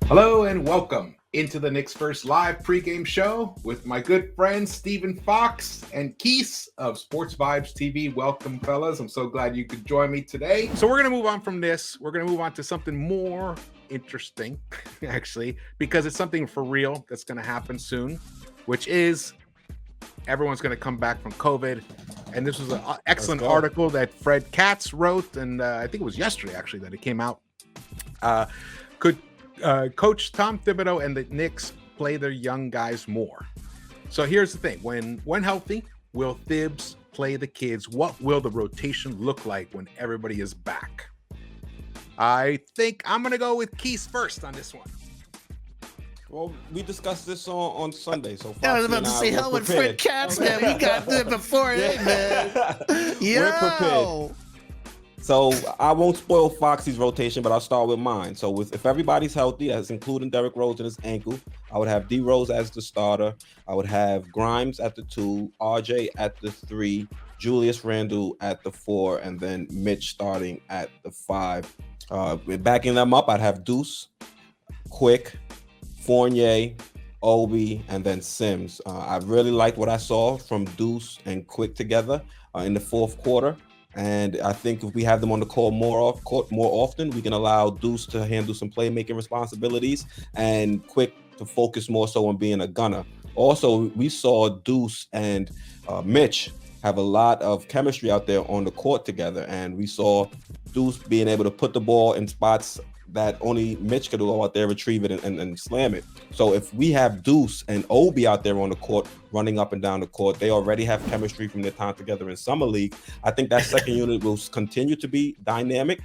Hello and welcome into the Knicks-Verse live pregame show with my good friends Stephen Fox and Quis of Sports Vibes TV. Welcome, fellas. I'm so glad you could join me today. So we're going to move on from this. We're going to move on to something more interesting, actually, because it's something for real that's going to happen soon, which is everyone's going to come back from COVID. And this was an excellent article that Fred Katz wrote, and I think it was yesterday, actually, that it came out. Could Coach Tom Thibodeau and the Knicks play their young guys more? So here's the thing. When healthy, will Thibs play the kids? What will the rotation look like when everybody is back? I think I'm going to go with Quis first on this one. Well, we discussed this on Sunday. So I was about to say, hell with Fred Katz, man. We got there before it, man. We're prepared. So I won't spoil Foxy's rotation, but I'll start with mine. So if everybody's healthy, that's including Derrick Rose and his ankle, I would have D Rose as the starter. I would have Grimes at the 2, RJ at the 3, Julius Randle at the 4, and then Mitch starting at the 5. Backing them up, I'd have Deuce, Quick, Fournier, Obi, and then Sims. I really liked what I saw from Deuce and Quick together in the fourth quarter. And I think if we have them on the court more often, we can allow Deuce to handle some playmaking responsibilities and Quick to focus more so on being a gunner. Also, we saw Deuce and Mitch have a lot of chemistry out there on the court together. And we saw Deuce being able to put the ball in spots that only Mitch could go out there, retrieve it, and slam it. So if we have Deuce and Obi out there on the court, running up and down the court, they already have chemistry from their time together in Summer League. I think that second unit will continue to be dynamic.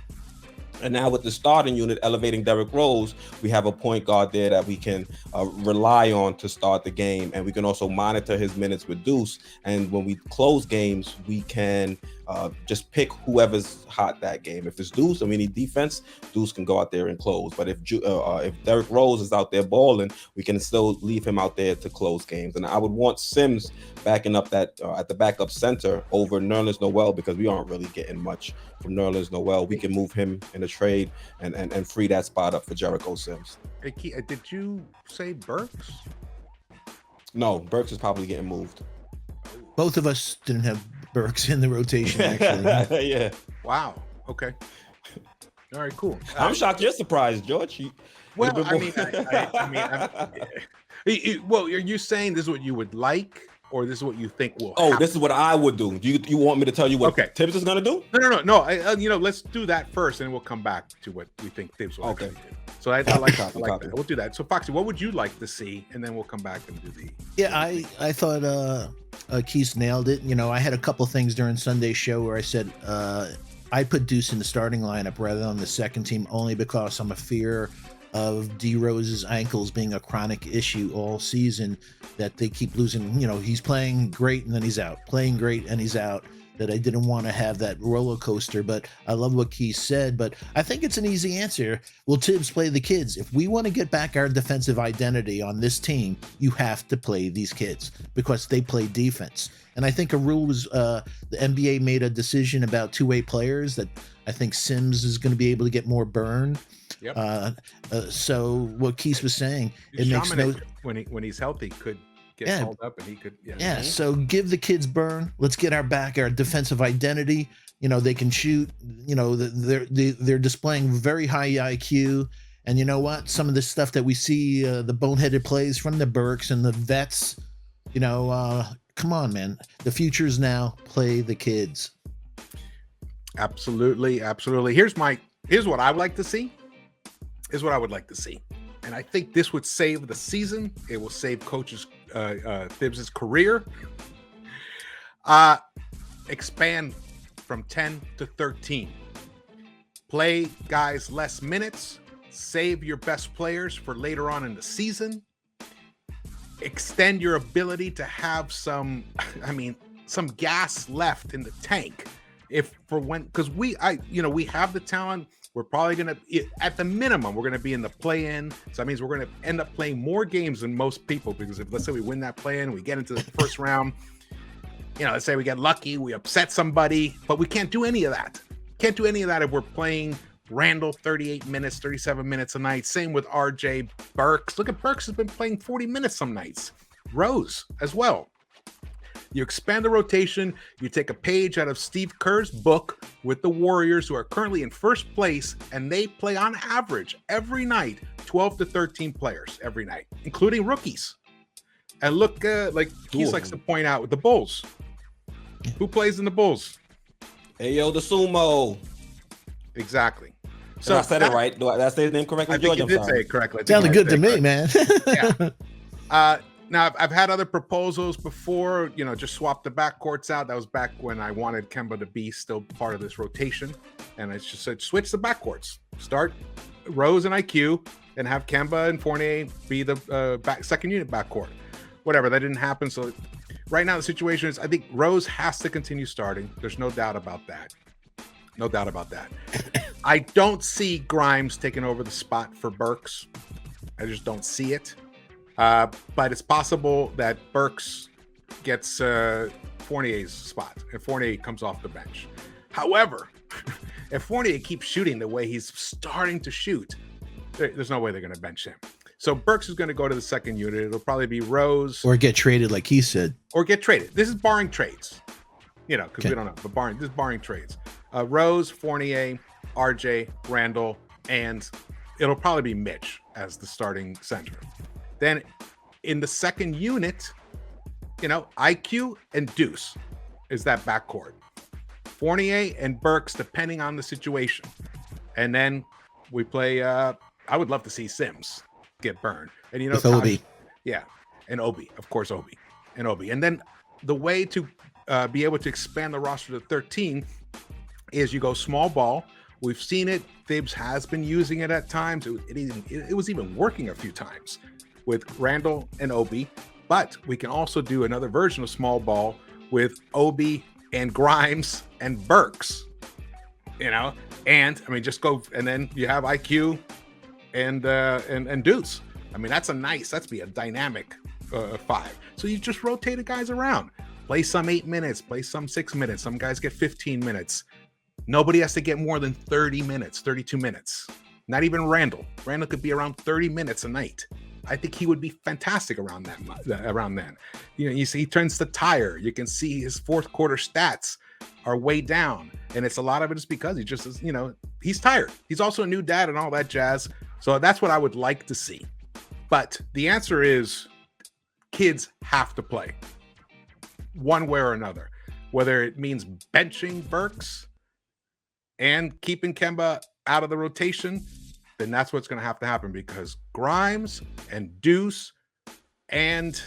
And now with the starting unit elevating Derrick Rose, we have a point guard there that we can rely on to start the game. And we can also monitor his minutes with Deuce. And when we close games, we can just pick whoever's hot that game. If it's Deuce and we need defense, Deuce can go out there and close. But if Derrick Rose is out there balling, we can still leave him out there to close games. And I would want Sims backing up that at the backup center over Nerlens Noel, because we aren't really getting much from Nerlens Noel. We can move him in a trade and free that spot up for Jericho Sims. Hey, did you say Burks? No, Burks is probably getting moved. Both of us didn't have Burks in the rotation, actually. Yeah. Wow. Okay. All right, cool. I'm shocked you're surprised, George. Well, are you saying this is what you would like, or this is what you think will happen? This is what I would do. You want me to tell you what Thibs is going to do? No. Let's do that first, and we'll come back to what we think Thibs will actually do. So I like that. We'll do that. So Foxy, what would you like to see? And then we'll come back and do the. Yeah, I thought Quis nailed it. You know, I had a couple things during Sunday's show where I said I put Deuce in the starting lineup rather than the second team, only because I'm a fear of D Rose's ankles being a chronic issue all season, that they keep losing. You know, he's playing great and then he's out, playing great and he's out. That I didn't want to have that roller coaster, but I love what Quis said. But I think it's an easy answer. Will Thibs play the kids? If we want to get back our defensive identity on this team, you have to play these kids because they play defense. And I think a rule was the NBA made a decision about two-way players that I think Sims is going to be able to get more burn. Yep. So what Quis was saying, it makes no when he's healthy could get called up and he could. Yeah. So give the kids burn. Let's get our defensive identity. You know, they can shoot. You know, they're displaying very high IQ. And you know what? Some of the stuff that we see, the boneheaded plays from the Burks and the vets. You know, come on, man. The future's now. Play the kids. Absolutely. Here's what I would like to see. And I think this would save the season. It will save Coach Thibs' career. Expand from 10 to 13. Play guys less minutes. Save your best players for later on in the season. Extend your ability to have some gas left in the tank. Because we have the talent. We're probably going to, at the minimum, we're going to be in the play-in. So that means we're going to end up playing more games than most people, because if, let's say we win that play-in, we get into the first round, let's say we get lucky, we upset somebody, but we can't do any of that. Can't do any of that if we're playing Randall, 38 minutes, 37 minutes a night. Same with RJ. Burks. Look at Burks has been playing 40 minutes some nights. Rose as well. You expand the rotation. You take a page out of Steve Kerr's book with the Warriors, who are currently in first place, and they play on average every night 12 to 13 players every night, including rookies. And look, like Keith likes to point out with the Bulls. Who plays in the Bulls? Ayo, the Sumo. Exactly. So I said it right. Did I say his name correctly? I think you did say it correctly. Sounded good to me, man. Yeah. Now, I've had other proposals before, just swap the backcourts out. That was back when I wanted Kemba to be still part of this rotation. And I just said, switch the backcourts. Start Rose and IQ and have Kemba and Fournier be the second unit backcourt. Whatever, that didn't happen. So right now the situation is, I think Rose has to continue starting. There's no doubt about that. No doubt about that. I don't see Grimes taking over the spot for Burks. I just don't see it. But it's possible that Burks gets Fournier's spot and Fournier comes off the bench. However, if Fournier keeps shooting the way he's starting to shoot, there's no way they're going to bench him. So Burks is going to go to the second unit. It'll probably be Rose. Or get traded, like he said. Or get traded. This is barring trades, because we don't know. But this is barring trades. Rose, Fournier, RJ, Randall, and it'll probably be Mitch as the starting center. Then in the second unit, IQ and Deuce is that backcourt. Fournier and Burks, depending on the situation. And then we play, I would love to see Sims get burned. And with Obi. Yeah. And Obi, of course, Obi. And then the way to be able to expand the roster to 13 is you go small ball. We've seen it. Thibs has been using it at times. It was even working a few times with Randall and Obi, but we can also do another version of small ball with Obi and Grimes and Burks, and I mean, just go, and then you have IQ and Deuce. I mean, that'd be a dynamic 5. So you just rotate the guys around, play some 8 minutes, play some 6 minutes. Some guys get 15 minutes. Nobody has to get more than 30 minutes, 32 minutes. Not even Randall. Randall could be around 30 minutes a night. I think he would be fantastic around then. You see, he turns to tire. You can see his fourth quarter stats are way down. And a lot of it is because he just is, he's tired. He's also a new dad and all that jazz. So that's what I would like to see. But the answer is kids have to play one way or another, whether it means benching Burks and keeping Kemba out of the rotation, then that's what's going to happen, because Grimes and Deuce, and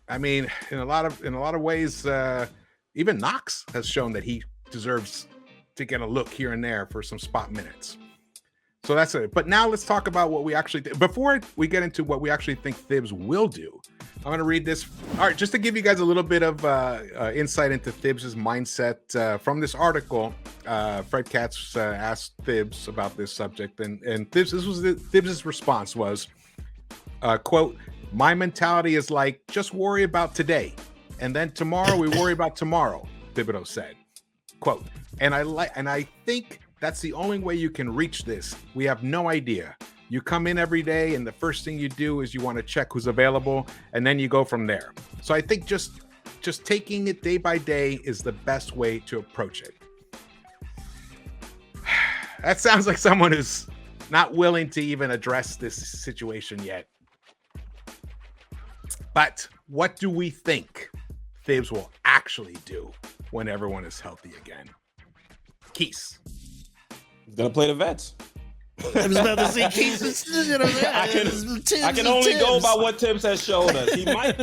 I mean, in a lot of ways, even Knox has shown that he deserves to get a look here and there for some spot minutes. So that's it. But now let's talk about what we actually did. Before we get into what we actually think Thibs will do, I'm going to read this. All right, just to give you guys a little bit of insight into Thibs' mindset from this article. Fred Katz asked Thibs about this subject, and Thibs' response was, quote, "My mentality is like, just worry about today, and then tomorrow we worry about tomorrow," Thibodeau said. Quote, and I think that's the only way you can reach this. We have no idea. You come in every day, and the first thing you do is you want to check who's available, and then you go from there. So I think just taking it day by day is the best way to approach it. That sounds like someone who's not willing to even address this situation yet. But what do we think Thibs will actually do when everyone is healthy again? Keith. He's gonna play the vets. I was about to say Keith. I can only go by what Thibs has showed us. He might,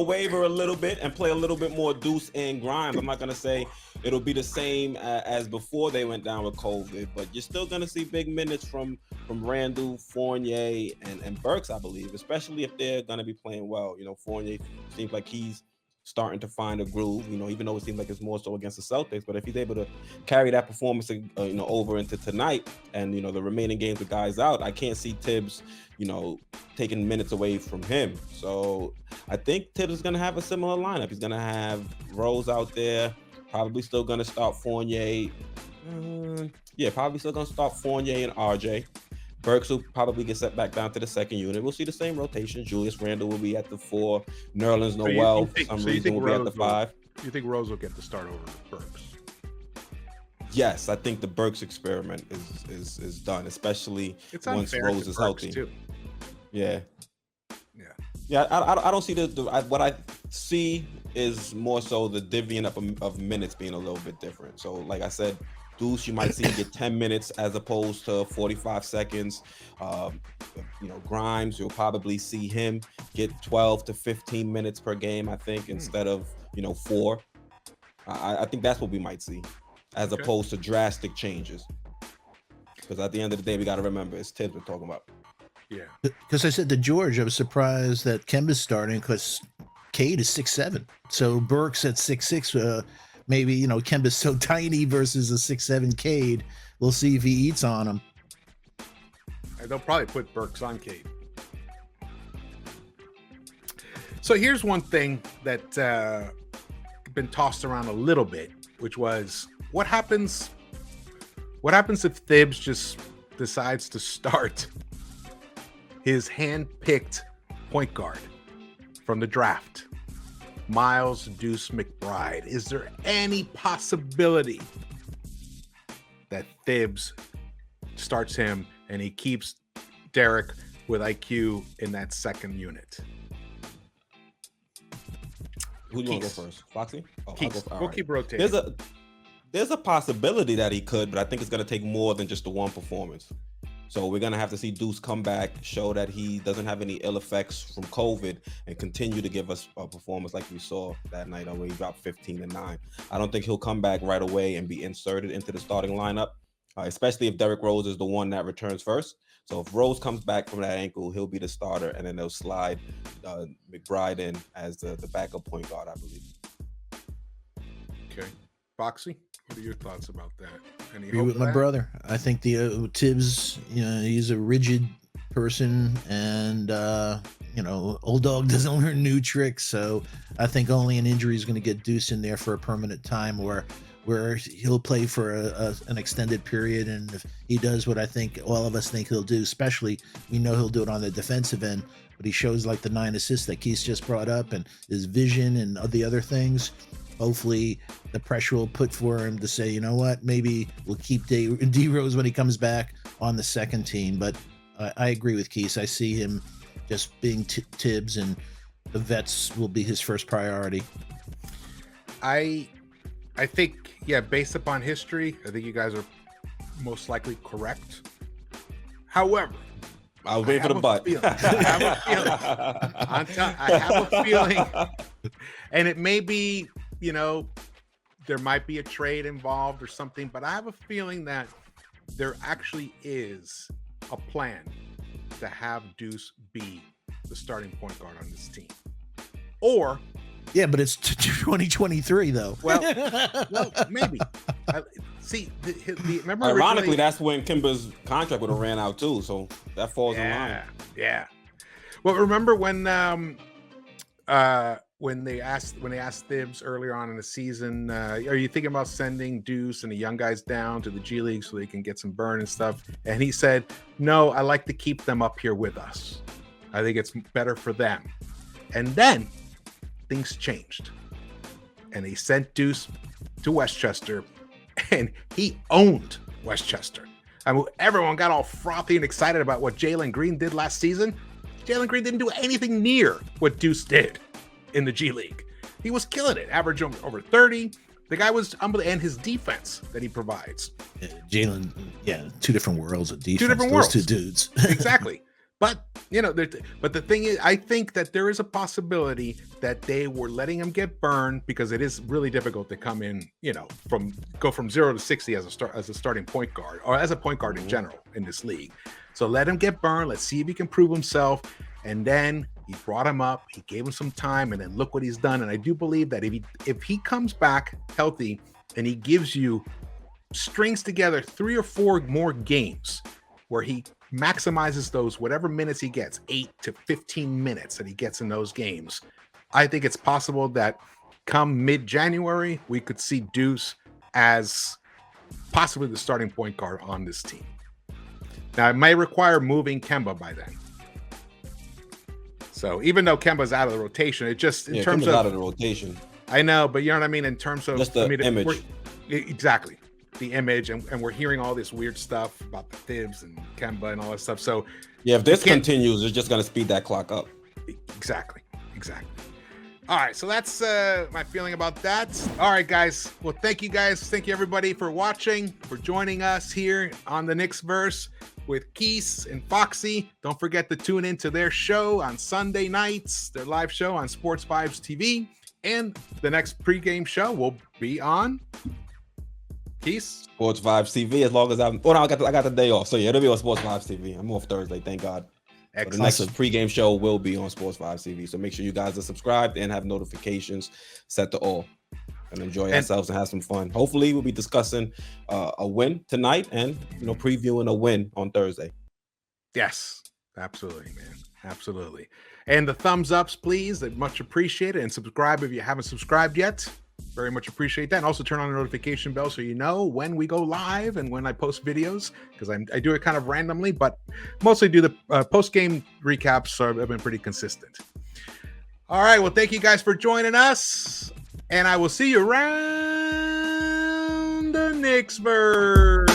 waver a little bit and play a little bit more Deuce and Grimes. I'm not gonna say it'll be the same as before they went down with COVID, but you're still gonna see big minutes from Randall, Fournier, and Burks, I believe, especially if they're gonna be playing well. Fournier seems like he's starting to find a groove, even though it seems like it's more so against the Celtics. But if he's able to carry that performance, over into tonight, and the remaining games with guys out, I can't see Thibs, taking minutes away from him. So I think Thibs is going to have a similar lineup. He's going to have Rose out there, probably still going to start Fournier. Yeah, probably still gonna start Fournier and RJ. Burks will probably get set back down to the second unit. We'll see the same rotation. Julius Randle will be at the 4. Nerlens Noel for some reason will be at the 5. You think Rose will get the start over Burks? Yes, I think the Burks experiment is done, especially once Rose is healthy. Too. Yeah. I don't see what I see is more so the divvying up of minutes being a little bit different. So, like I said, Deuce, you might see him get 10 minutes as opposed to 45 seconds. Grimes, you'll probably see him get 12 to 15 minutes per game, I think, instead of 4. I think that's what we might see, as opposed to drastic changes. Because at the end of the day, we got to remember it's Thibs we're talking about. Yeah. Because I said to George, I was surprised that Kemba's starting because Cade is 6'7". So Burks at 6'6". Maybe, Kemba's so tiny versus a 6'7" Cade. We'll see if he eats on him. They'll probably put Burks on Cade. So here's one thing that been tossed around a little bit, which was what happens if Thibs just decides to start his hand-picked point guard from the draft, Miles Deuce McBride. Is there any possibility that Thibs starts him and he keeps Derek with IQ in that second unit? Who do you want to go first? Foxy? We'll keep rotating. There's a possibility that he could, but I think it's going to take more than just the one performance. So we're going to have to see Deuce come back, show that he doesn't have any ill effects from COVID, and continue to give us a performance like we saw that night where he dropped 15-9. I don't think he'll come back right away and be inserted into the starting lineup, especially if Derrick Rose is the one that returns first. So if Rose comes back from that ankle, he'll be the starter, and then they'll slide McBride in as the backup point guard, I believe. Okay. Foxy, what are your thoughts about that? Agree with my brother. I think the Thibs, he's a rigid person, and old dog doesn't learn new tricks. So I think only an injury is going to get Deuce in there for a permanent time, where he'll play for an extended period. And if he does what I think all of us think he'll do, especially we know he'll do it on the defensive end, but he shows like the 9 assists that Quis just brought up and his vision and the other things. Hopefully the pressure will put for him to say, you know what, maybe we'll keep D Rose when he comes back on the second team. But I agree with Quis. I see him just being Thibs, and the vets will be his first priority. I think, based upon history, I think you guys are most likely correct. However, I was waiting for the butt. I have a feeling, and it may be, there might be a trade involved or something, but I have a feeling that there actually is a plan to have Deuce be the starting point guard on this team. Or yeah, but it's 2023 though. Well, maybe. Remember? Ironically, that's when Kemba's contract would have ran out too, so that falls in line. Yeah. Well, remember when they asked Thibs earlier on in the season, are you thinking about sending Deuce and the young guys down to the G League so they can get some burn and stuff? And he said, no, I like to keep them up here with us. I think it's better for them. And then things changed, and they sent Deuce to Westchester, and he owned Westchester. I mean, everyone got all frothy and excited about what Jalen Green did last season. Jalen Green didn't do anything near what Deuce did in the G League. He was killing it, average over 30. The guy was unbelievable, and his defense that he provides. Jalen, two different worlds of defense. Two different worlds. Those two dudes. Exactly. But but the thing is, I think that there is a possibility that they were letting him get burned because it is really difficult to come in, go from 0 to 60 as a starting point guard, or as a point guard in general in this league. So let him get burned. Let's see if he can prove himself. And then he brought him up. He gave him some time, and then look what he's done. And I do believe that if he comes back healthy and he gives you strings together 3 or 4 more games where he maximizes those whatever minutes he gets, 8 to 15 minutes that he gets in those games, I think it's possible that come mid-January we could see Deuce as possibly the starting point guard on this team. Now, it may require moving Kemba by then. So even though Kemba's out of the rotation, it just in terms Kemba's of out of the rotation. I know, but you know what I mean in terms of just the image. Exactly. The image, and we're hearing all this weird stuff about the Thibs and Kemba and all that stuff. So yeah, if this continues, it's just going to speed that clock up. Exactly. All right, so that's my feeling about that. All right, guys. Well, thank you guys. Thank you, everybody, for watching, for joining us here on the Knicks-Verse with Quis and Foxy. Don't forget to tune into their show on Sunday nights, their live show on Sports Vibes TV. And the next pregame show will be on Quis? Sports Vibes TV, as long as I got the day off. So yeah, it'll be on Sports Vibes TV. I'm off Thursday, thank God. So the next pregame show will be on Sports Vibes TV. So make sure you guys are subscribed and have notifications set to all. And enjoy ourselves and have some fun. Hopefully, we'll be discussing a win tonight and previewing a win on Thursday. Yes, absolutely, man. Absolutely. And the thumbs ups, please. They're much appreciated. And subscribe if you haven't subscribed yet. Very much appreciate that. And also turn on the notification bell so you know when we go live and when I post videos, because I do it kind of randomly, but mostly do the post-game recaps, so I've been pretty consistent. All right. Well, thank you guys for joining us. And I will see you around the Knicks-Verse.